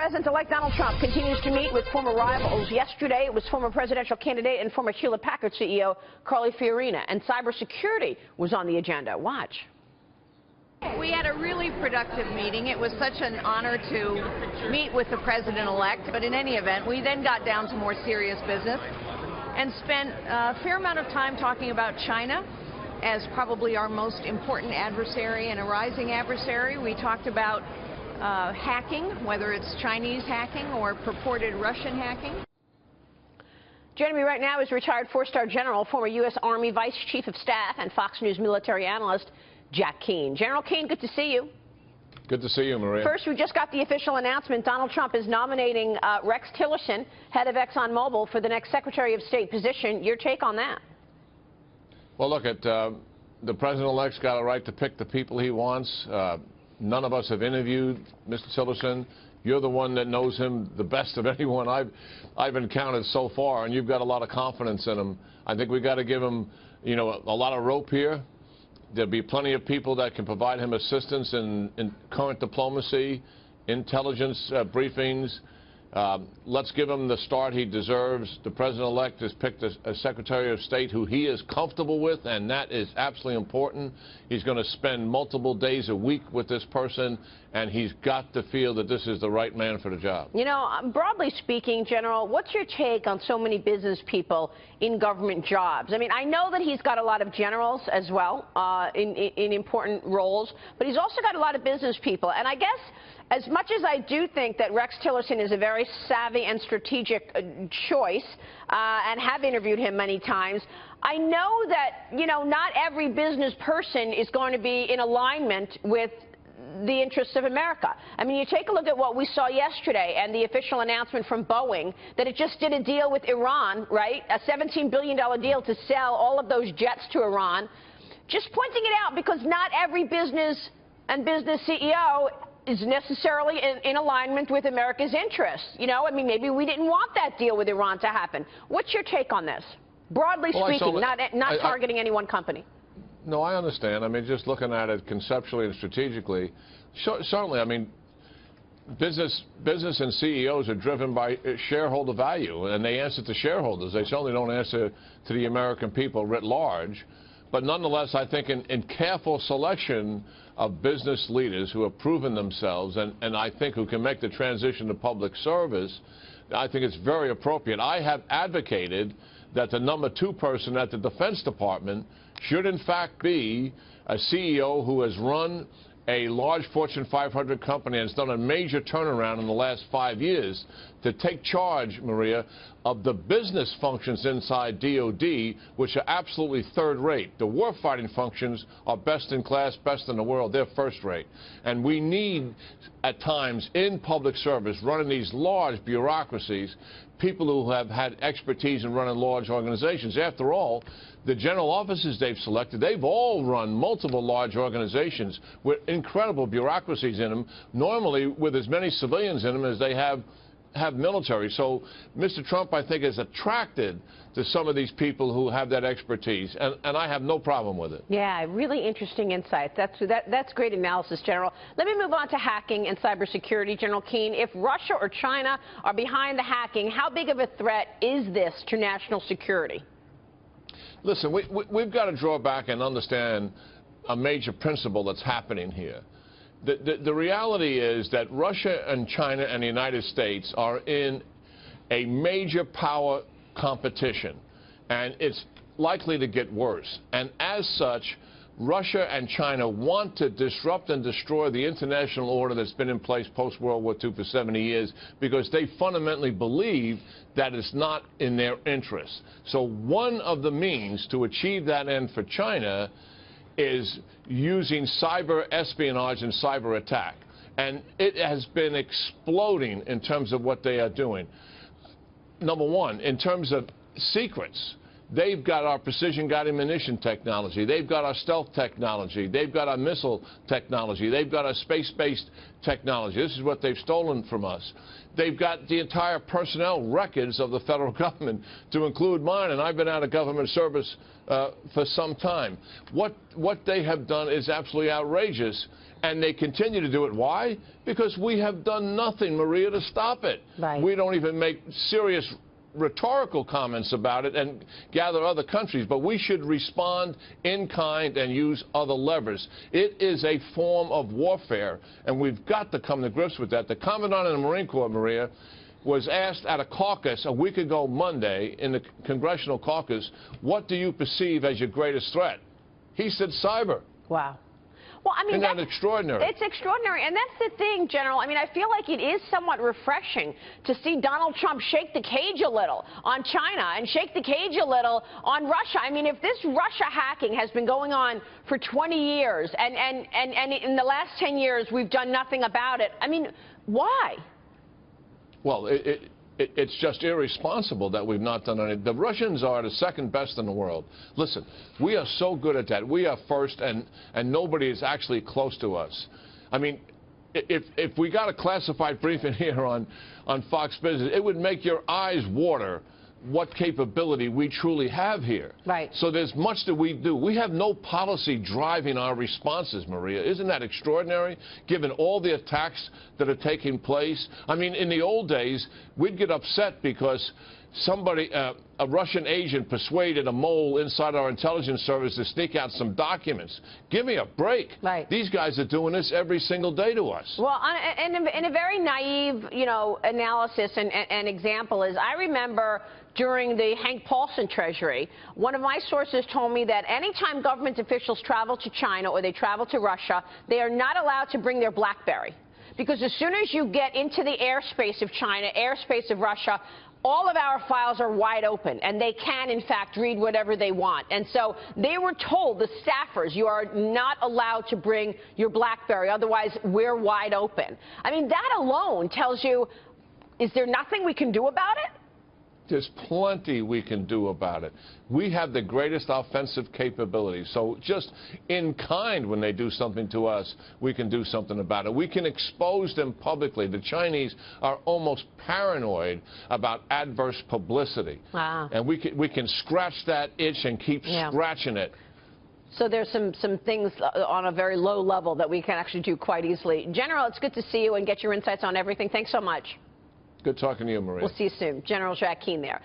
President-elect Donald Trump continues to meet with former rivals. Yesterday, it was former presidential candidate and former Hewlett-Packard CEO Carly Fiorina, and cybersecurity was on the agenda. Watch. We had a really productive meeting. It was such an honor to meet with the president-elect. But in any event, we then got down to more serious business and spent a fair amount of time talking about China as probably our most important adversary and a rising adversary. We talked about hacking, whether it's Chinese hacking or purported Russian hacking. Joining me right now is retired four-star general, former U.S. Army Vice Chief of Staff and Fox News military analyst, Jack Keane. General Keane, good to see you. Good to see you, Maria. First, we just got the official announcement. Donald Trump is nominating Rex Tillerson, head of ExxonMobil, for the next Secretary of State position. Your take on that? Well, look, the president-elect's got a right to pick the people he wants. None of us have interviewed Mr. Tillerson. You're the one that knows him the best of anyone I've encountered so far, and you've got a lot of confidence in him. I think we've got to give him, a lot of rope here. There'll be plenty of people that can provide him assistance in current diplomacy, intelligence briefings. Let's give him the start he deserves. The president-elect has picked a Secretary of State who he is comfortable with, and that is absolutely important. He's going to spend multiple days a week with this person, and he's got to feel that this is the right man for the job. Broadly speaking, General, what's your take on so many business people in government jobs? I mean, I know that he's got a lot of generals as well in important roles, but he's also got a lot of business people. And I guess, as much as I do think that Rex Tillerson is a very savvy and strategic choice, and have interviewed him many times, I know that, not every business person is going to be in alignment with the interests of America. I mean, you take a look at what we saw yesterday and the official announcement from Boeing that it just did a deal with Iran, right? A $17 billion deal to sell all of those jets to Iran. Just pointing it out because not every business and business CEO is necessarily in alignment with America's interests. I mean, maybe we didn't want that deal with Iran to happen. What's your take on this? Broadly speaking, not targeting any one company. No, I understand. I mean, just looking at it conceptually and strategically, certainly, I mean, business and CEOs are driven by shareholder value, and they answer to shareholders. They certainly don't answer to the American people writ large. But nonetheless, I think in careful selection of business leaders who have proven themselves and I think who can make the transition to public service, I think it's very appropriate. I have advocated that the number 2 person at the Defense Department should in fact be a CEO who has run a large Fortune 500 company and has done a major turnaround in the last 5 years to take charge, Maria, of the business functions inside DOD, which are absolutely third-rate. The warfighting functions are best in class, best in the world. They're first-rate. And we need, at times, in public service, running these large bureaucracies, people who have had expertise in running large organizations. After all, the general officers they've selected, they've all run multiple large organizations with incredible bureaucracies in them, normally with as many civilians in them as they have military. So Mr. Trump, I think, is attracted to some of these people who have that expertise, and I have no problem with it. Yeah, really interesting insight. That's great analysis, General. Let me move on to hacking and cybersecurity, General Keane. If Russia or China are behind the hacking, how big of a threat is this to national security? Listen, we've got to draw back and understand a major principle that's happening here. The reality is that Russia and China and the United States are in a major power competition, and it's likely to get worse. And as such, Russia and China want to disrupt and destroy the international order that's been in place post-World War II for 70 years because they fundamentally believe that it's not in their interest. So one of the means to achieve that end for China is using cyber espionage and cyber attack. And it has been exploding in terms of what they are doing. Number one, in terms of secrets, They've got our precision-guided munition technology. They've got our stealth technology. They've got our missile technology. They've got our space-based technology. This is what they've stolen from us. They've got the entire personnel records of the federal government, to include mine, and I've been out of government service for some time. What they have done is absolutely outrageous, and they continue to do it. Why? Because we have done nothing, Maria, to stop it. Right. We don't even make serious rhetorical comments about it and gather other countries, but we should respond in kind and use other levers. It is a form of warfare, and we've got to come to grips with that. The Commandant of the Marine Corps, Maria, was asked at a caucus a week ago Monday in the Congressional Caucus, what do you perceive as your greatest threat? He said cyber. Wow. Well, I mean, isn't that extraordinary? It's extraordinary, and that's the thing, General. I mean, I feel like it is somewhat refreshing to see Donald Trump shake the cage a little on China and shake the cage a little on Russia. I mean, if this Russia hacking has been going on for 20 years, and in the last 10 years we've done nothing about it, I mean, why? Well, it's just irresponsible that we've not done anything. The Russians are the second best in the world. Listen, we are so good at that. We are first, and nobody is actually close to us. I mean, if we got a classified briefing here on Fox Business, it would make your eyes water what capability we truly have here. Right. So there's much that we do. We have no policy driving our responses, Maria. Isn't that extraordinary, given all the attacks that are taking place? I mean, in the old days, we'd get upset because somebody, a Russian agent, persuaded a mole inside our intelligence service to sneak out some documents. Give me a break. Right. These guys are doing this every single day to us. Well, in a very naive, analysis and example is, I remember during the Hank Paulson Treasury, one of my sources told me that anytime government officials travel to China or they travel to Russia, they are not allowed to bring their BlackBerry. Because as soon as you get into the airspace of China, airspace of Russia, all of our files are wide open, and they can, in fact, read whatever they want. And so they were told, the staffers, you are not allowed to bring your BlackBerry, otherwise we're wide open. I mean, that alone tells you, is there nothing we can do about it? There's plenty we can do about it. We have the greatest offensive capabilities. So just in kind, when they do something to us, we can do something about it. We can expose them publicly. The Chinese are almost paranoid about adverse publicity. Wow. And we can scratch that itch and keep scratching it. So there's some things on a very low level that we can actually do quite easily. General, it's good to see you and get your insights on everything. Thanks so much. Good talking to you, Maria. We'll see you soon. General Keane there.